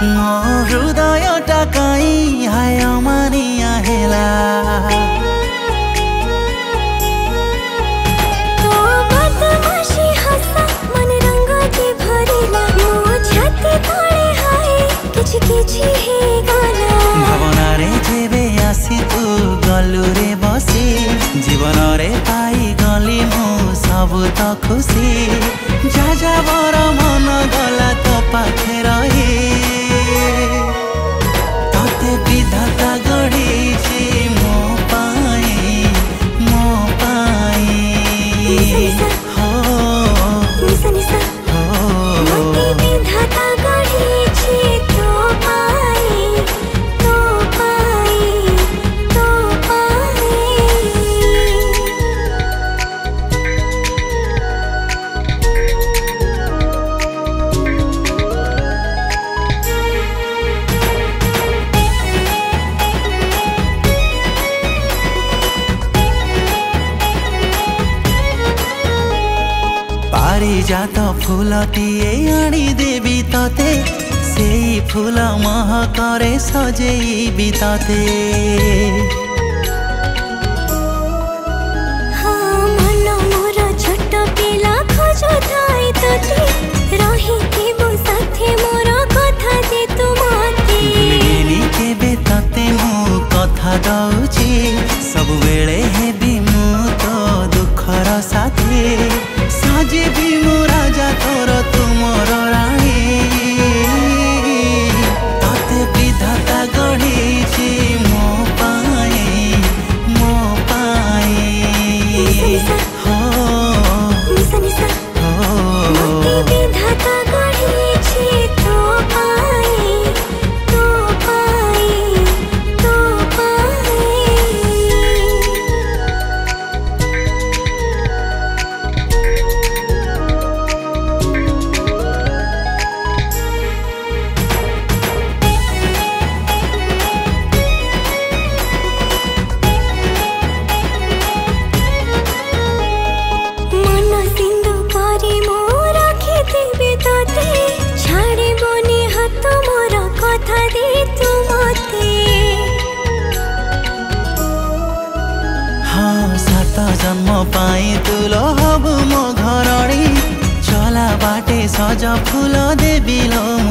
मो हृदयटा कहीं हाय अमानिया हेला भावनारे जेबे आसी तू गलु रे बसी जीवन रे पाई गली मु सब तो खुशी जा जा बर मन गला तो पाखे रही तते विधाता गढ़ी मो पाई हो पारिजात फूलटीए आनी देवी तते से फूल महकरे सजेबी तते केबे तते मु कथा दउची सब बेले हेबी मु तो दुखर साथी साजे भी मु राजा तोर तुमर राणी तते विधाता गढ़ी मो पाई हो जन्म पाई तुलो हब मो घरणी चला बाटे सज फूल देवी लो